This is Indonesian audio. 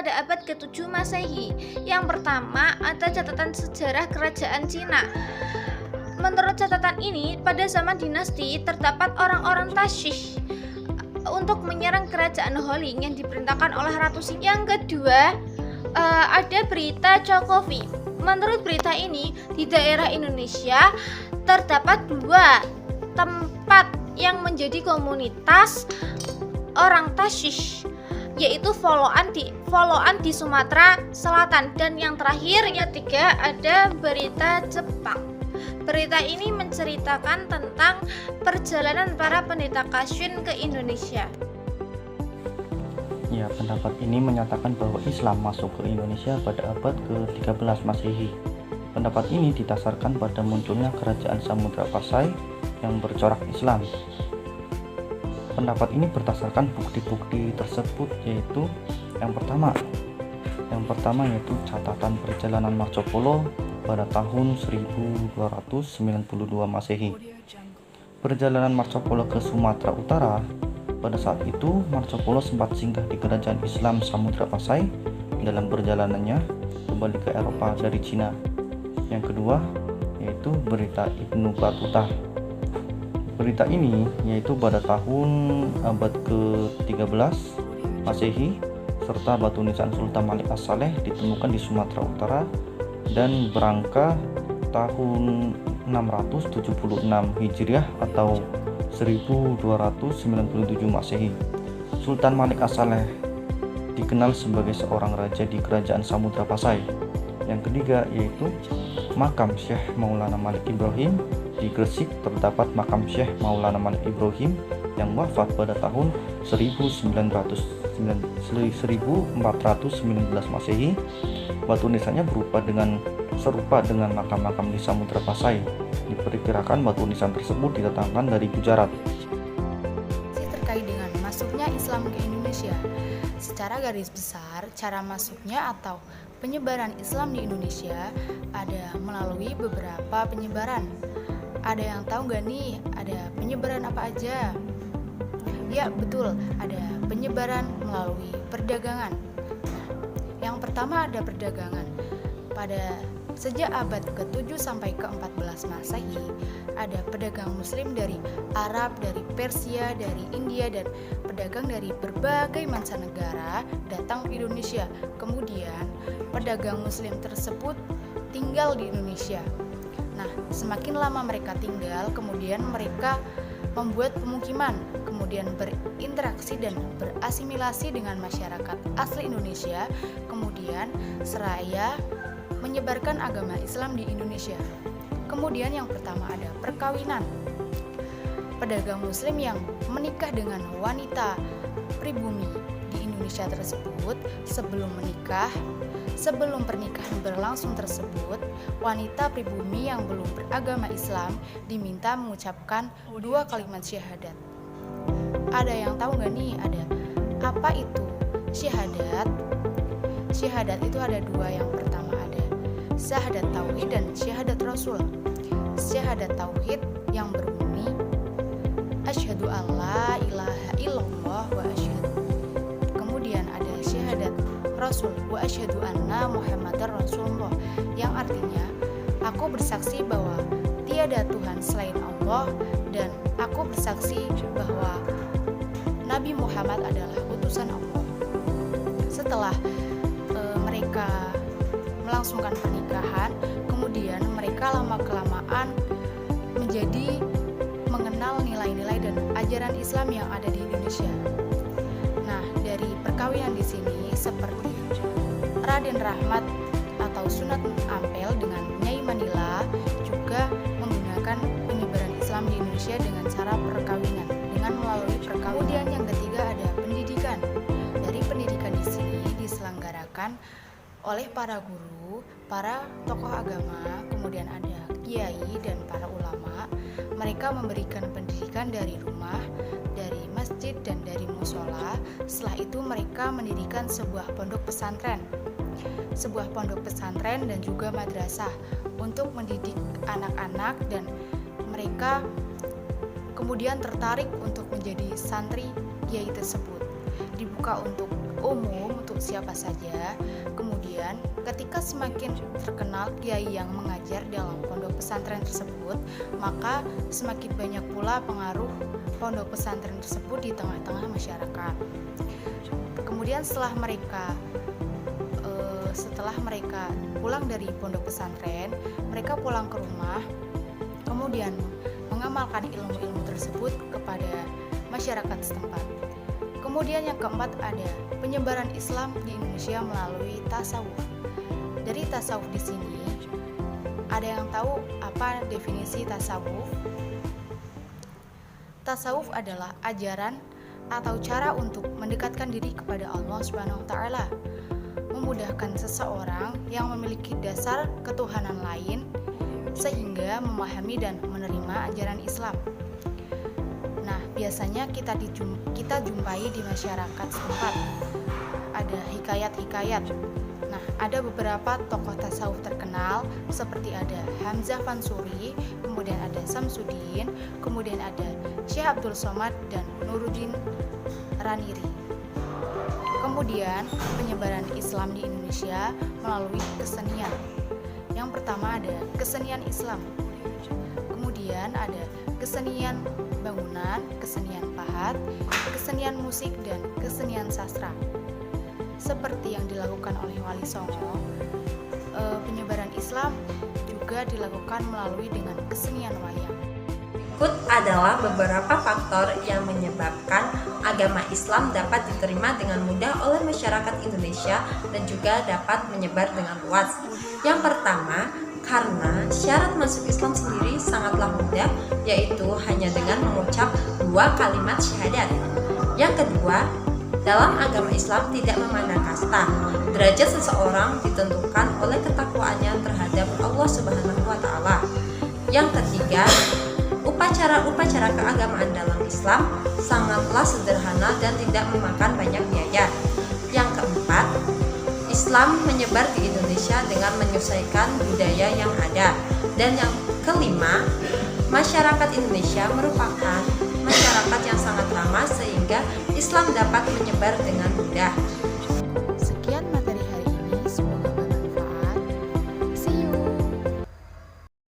pada abad ke-7 Masehi. Yang pertama, ada catatan sejarah kerajaan Cina. Menurut catatan ini, pada zaman dinasti terdapat orang-orang Tashi untuk menyerang kerajaan Holing yang diperintahkan oleh Ratu Xing. Yang kedua, ada berita Jokowi. Menurut berita ini, di daerah Indonesia terdapat 2 tempat yang menjadi komunitas orang Tashi, yaitu Foloan di Sumatera Selatan. Dan yang terakhir, yang ketiga, ada berita Jepang. Berita ini menceritakan tentang perjalanan para pendeta Kashun ke Indonesia. Ya, pendapat ini menyatakan bahwa Islam masuk ke Indonesia pada abad ke-13 Masehi. Pendapat ini didasarkan pada munculnya kerajaan Samudra Pasai yang bercorak Islam. Pendapat ini berdasarkan bukti-bukti tersebut, yaitu yang pertama yaitu catatan perjalanan Marco Polo pada tahun 1292 Masehi. Perjalanan Marco Polo ke Sumatera Utara. Pada saat itu, Marco Polo sempat singgah di kerajaan Islam Samudra Pasai dalam perjalanannya kembali ke Eropa dari Cina. Yang kedua, yaitu berita Ibnu Battuta. Berita ini yaitu pada tahun abad ke-13 Masehi, serta batu nisan Sultan Malik As-Saleh ditemukan di Sumatera Utara dan berangka tahun 676 Hijriah atau 1297 Masehi. Sultan Malik As-Saleh dikenal sebagai seorang raja di kerajaan Samudra Pasai. Yang ketiga yaitu makam Syekh Maulana Malik Ibrahim. Di Gresik terdapat makam Syekh Maulana Malik Ibrahim yang wafat pada tahun 1419 Masehi. Batu nisannya serupa dengan makam-makam di Samudra Pasai. Diperkirakan batu nisan tersebut didatangkan dari Gujarat. Terkait dengan masuknya Islam ke Indonesia, secara garis besar cara masuknya atau penyebaran Islam di Indonesia ada melalui beberapa penyebaran. Ada yang tahu gak nih ada penyebaran apa aja? Ya betul, ada penyebaran melalui perdagangan. Yang pertama ada perdagangan. Sejak abad ke-7 sampai ke-14 Masehi, ada pedagang muslim dari Arab, dari Persia, dari India, dan pedagang dari berbagai mancanegara datang ke Indonesia. Kemudian, pedagang muslim tersebut tinggal di Indonesia. Nah, semakin lama mereka tinggal, kemudian mereka membuat pemukiman, kemudian berinteraksi dan berasimilasi dengan masyarakat asli Indonesia, kemudian seraya menyebarkan agama Islam di Indonesia. Kemudian yang pertama ada perkawinan. Pedagang muslim yang menikah dengan wanita pribumi di Indonesia tersebut sebelum pernikahan berlangsung tersebut, wanita pribumi yang belum beragama Islam diminta mengucapkan 2 kalimat syahadat. Ada yang tahu gak nih apa itu syahadat? Syahadat itu ada 2. Yang pertama ada syahadat tauhid dan syahadat rasul. Syahadat tauhid yang berbunyi asyhadu alla ilaha illallah wa asyhadu. Kemudian ada syahadat rasul wa asyhadu anna muhammadar rasulullah, yang artinya aku bersaksi bahwa tiada Tuhan selain Allah dan aku bersaksi bahwa Nabi Muhammad adalah utusan Allah. Setelah mereka melangsungkan pernikahan, kemudian mereka lama-kelamaan menjadi mengenal nilai-nilai dan ajaran Islam yang ada di Indonesia. Nah, dari perkawinan di sini seperti Raden Rahmat atau Sunat Ampel dengan Nyai Manila juga menggunakan penyebaran Islam di Indonesia dengan cara perkawinan, dengan melalui perkawinan. Kemudian yang ketiga ada pendidikan. Dari pendidikan di sini diselenggarakan oleh para guru, para tokoh agama, kemudian ada kiai dan para ulama. Mereka memberikan pendidikan dari rumah, dari masjid dan dari musola. Setelah itu mereka mendirikan sebuah pondok pesantren dan juga madrasah untuk mendidik anak-anak, dan mereka kemudian tertarik untuk menjadi santri kiai tersebut. dibuka untuk umum, untuk siapa saja. Kemudian ketika semakin terkenal kiai yang mengajar dalam pondok pesantren tersebut, maka semakin banyak pula pengaruh pondok pesantren tersebut di tengah-tengah masyarakat. Kemudian setelah mereka pulang dari pondok pesantren, mereka pulang ke rumah, kemudian mengamalkan ilmu-ilmu tersebut kepada masyarakat setempat. Kemudian yang keempat ada penyebaran Islam di Indonesia melalui tasawuf. Dari tasawuf di sini, ada yang tahu apa definisi tasawuf? Tasawuf adalah ajaran atau cara untuk mendekatkan diri kepada Allah Subhanahu wa taala, memudahkan seseorang yang memiliki dasar ketuhanan lain sehingga memahami dan menerima ajaran Islam. Nah, biasanya kita jumpai di masyarakat setempat ada hikayat-hikayat. Nah, ada beberapa tokoh tasawuf terkenal seperti ada Hamzah Fansuri, kemudian ada Samsudin, kemudian ada Syekh Abdul Somad dan Nuruddin Raniri. Kemudian penyebaran Islam di Indonesia melalui kesenian. Yang pertama ada kesenian Islam. Kemudian ada kesenian bangunan, kesenian pahat, kesenian musik, dan kesenian sastra. Seperti yang dilakukan oleh Wali Songo, penyebaran Islam juga dilakukan melalui dengan kesenian wayang. Berikut adalah beberapa faktor yang menyebabkan agama Islam dapat diterima dengan mudah oleh masyarakat Indonesia dan juga dapat menyebar dengan luas. Yang pertama, karena syarat masuk Islam sendiri sangatlah mudah, yaitu hanya dengan mengucap 2 kalimat syahadat. Yang kedua, dalam agama Islam tidak memandang kasta. Derajat seseorang ditentukan oleh ketakwaannya terhadap Allah Subhanahu wa taala. Yang ketiga, upacara keagamaan dalam Islam sangatlah sederhana dan tidak memakan banyak biaya. Yang keempat, Islam menyebar di Indonesia dengan menyesuaikan budaya yang ada. Dan yang kelima, masyarakat Indonesia merupakan masyarakat yang sangat ramah sehingga Islam dapat menyebar dengan mudah.